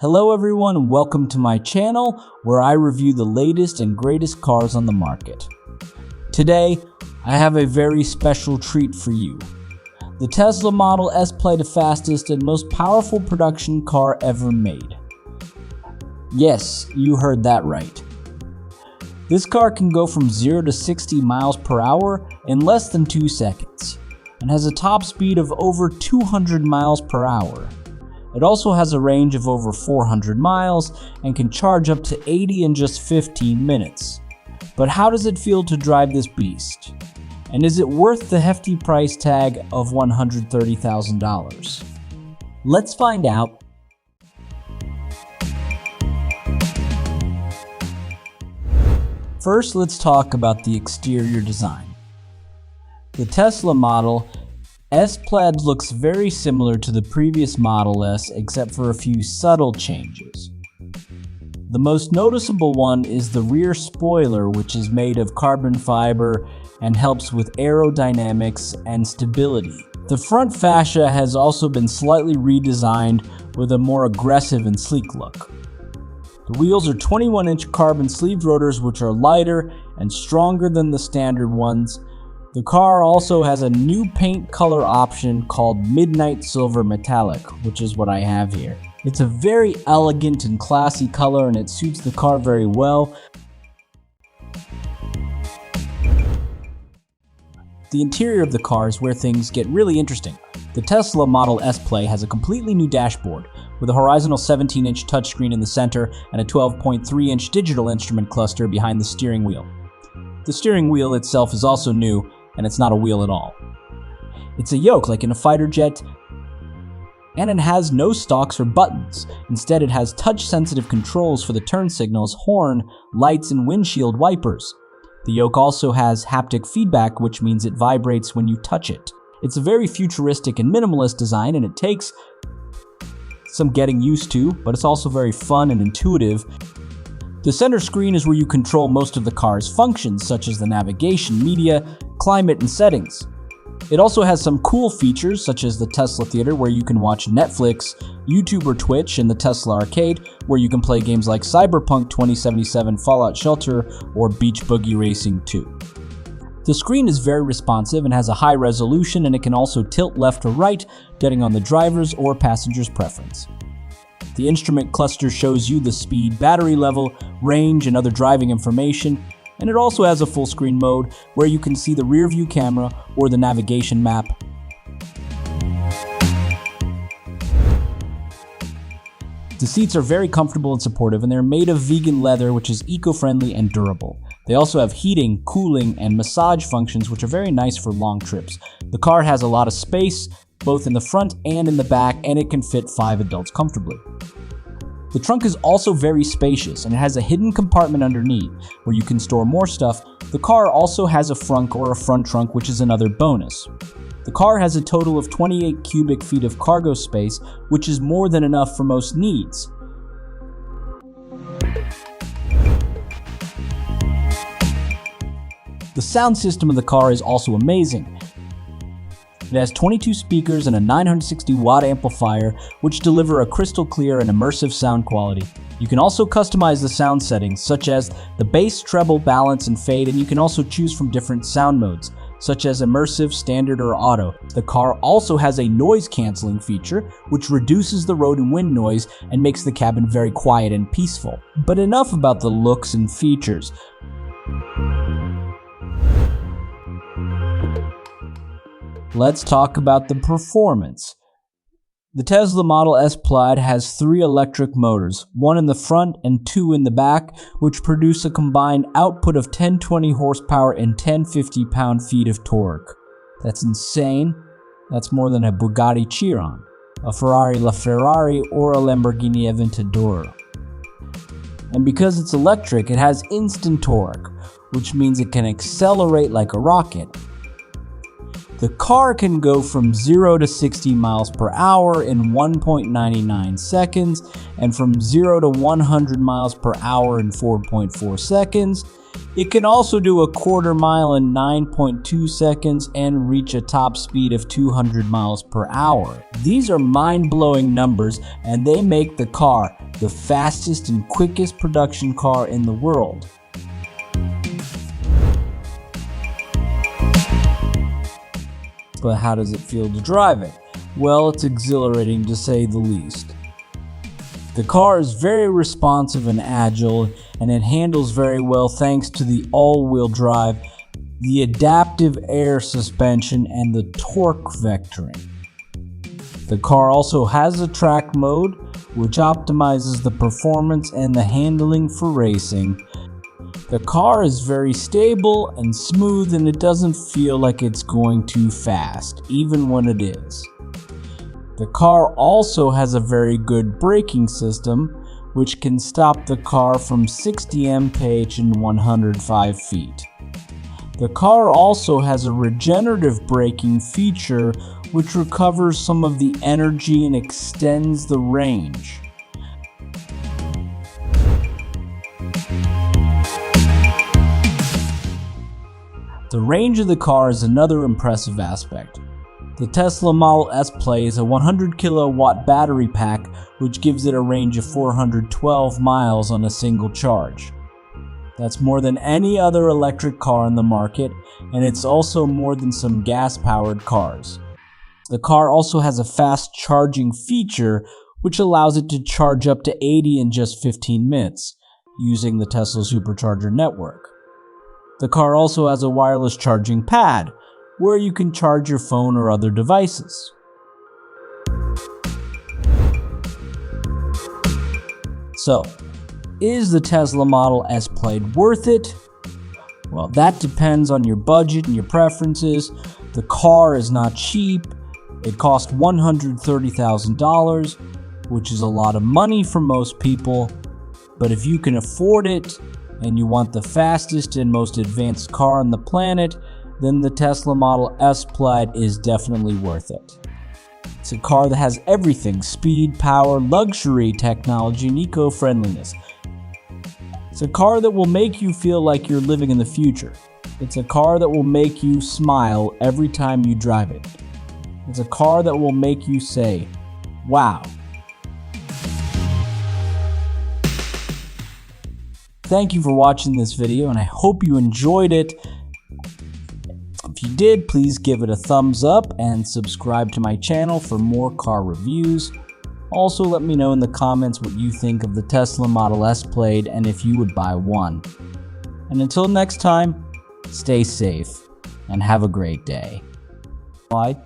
Hello everyone and welcome to my channel where I review the latest and greatest cars on the market. Today, I have a very special treat for you. The Tesla Model S Plaid, the fastest and most powerful production car ever made. Yes, you heard that right. This car can go from 0 to 60 miles per hour in less than 2 seconds and has a top speed of over 200 miles per hour. It also has a range of over 400 miles and can charge up to 80 in just 15 minutes. But how does it feel to drive this beast? And is it worth the hefty price tag of $130,000? Let's find out. First, let's talk about the exterior design. The Tesla Model S Plaid looks very similar to the previous Model S except for a few subtle changes. The most noticeable one is the rear spoiler, which is made of carbon fiber and helps with aerodynamics and stability. The front fascia has also been slightly redesigned with a more aggressive and sleek look. The wheels are 21-inch carbon sleeved rotors which are lighter and stronger than the standard ones. The car also has a new paint color option called Midnight Silver Metallic, which is what I have here. It's a very elegant and classy color and it suits the car very well. The interior of the car is where things get really interesting. The Tesla Model S Plaid has a completely new dashboard with a horizontal 17-inch touchscreen in the center and a 12.3-inch digital instrument cluster behind the steering wheel. The steering wheel itself is also new, and it's not a wheel at all. It's a yoke like in a fighter jet, and it has no stalks or buttons. Instead, it has touch-sensitive controls for the turn signals, horn, lights, and windshield wipers. The yoke also has haptic feedback, which means it vibrates when you touch it. It's a very futuristic and minimalist design, and it takes some getting used to, but it's also very fun and intuitive. The center screen is where you control most of the car's functions, such as the navigation, media, climate, and settings. It also has some cool features, such as the Tesla Theater, where you can watch Netflix, YouTube or Twitch, and the Tesla Arcade, where you can play games like Cyberpunk 2077, Fallout Shelter, or Beach Boogie Racing 2. The screen is very responsive and has a high resolution, and it can also tilt left or right, depending on the driver's or passenger's preference. The instrument cluster shows you the speed, battery level, range, and other driving information, and it also has a full screen mode where you can see the rear view camera or the navigation map. The seats are very comfortable and supportive, and they're made of vegan leather, which is eco-friendly and durable. They also have heating, cooling, and massage functions, which are very nice for long trips. The car has a lot of space, both in the front and in the back, and it can fit 5 adults comfortably. The trunk is also very spacious, and it has a hidden compartment underneath where you can store more stuff. The car also has a frunk or a front trunk, which is another bonus. The car has a total of 28 cubic feet of cargo space, which is more than enough for most needs. The sound system of the car is also amazing. It has 22 speakers and a 960 watt amplifier, which deliver a crystal clear and immersive sound quality. You can also customize the sound settings, such as the bass, treble, balance, and fade, and you can also choose from different sound modes, such as immersive, standard, or auto. The car also has a noise canceling feature, which reduces the road and wind noise and makes the cabin very quiet and peaceful. But enough about the looks and features. Let's talk about the performance. The Tesla Model S Plaid has 3 electric motors, 1 in the front and 2 in the back, which produce a combined output of 1020 horsepower and 1050 pound-feet of torque. That's insane. That's more than a Bugatti Chiron, a Ferrari LaFerrari, or a Lamborghini Aventador. And because it's electric, it has instant torque, which means it can accelerate like a rocket. The car can go from 0 to 60 miles per hour in 1.99 seconds, and from 0 to 100 miles per hour in 4.4 seconds, It can also do a quarter mile in 9.2 seconds and reach a top speed of 200 miles per hour. These are mind-blowing numbers, and they make the car the fastest and quickest production car in the world. But how does it feel to drive it? Well, it's exhilarating to say the least. The car is very responsive and agile, and it handles very well thanks to the all-wheel drive, the adaptive air suspension, and the torque vectoring. The car also has a track mode, which optimizes the performance and the handling for racing. The car is very stable and smooth, and it doesn't feel like it's going too fast, even when it is. The car also has a very good braking system, which can stop the car from 60 mph in 105 feet. The car also has a regenerative braking feature, which recovers some of the energy and extends the range. The range of the car is another impressive aspect. The Tesla Model S Plaid is a 100 kilowatt battery pack, which gives it a range of 412 miles on a single charge. That's more than any other electric car on the market, and it's also more than some gas-powered cars. The car also has a fast charging feature, which allows it to charge up to 80 in just 15 minutes, using the Tesla supercharger network. The car also has a wireless charging pad, where you can charge your phone or other devices. So, is the Tesla Model S Plaid worth it? Well, that depends on your budget and your preferences. The car is not cheap. It cost $130,000, which is a lot of money for most people. But if you can afford it, and you want the fastest and most advanced car on the planet, then the Tesla Model S Plaid is definitely worth it. It's a car that has everything: speed, power, luxury, technology, and eco-friendliness. It's a car that will make you feel like you're living in the future. It's a car that will make you smile every time you drive it. It's a car that will make you say, wow. Thank you for watching this video, and I hope you enjoyed it. If you did, please give it a thumbs up and subscribe to my channel for more car reviews. Also, let me know in the comments what you think of the Tesla Model S Plaid and if you would buy one. And until next time, stay safe and have a great day. Bye.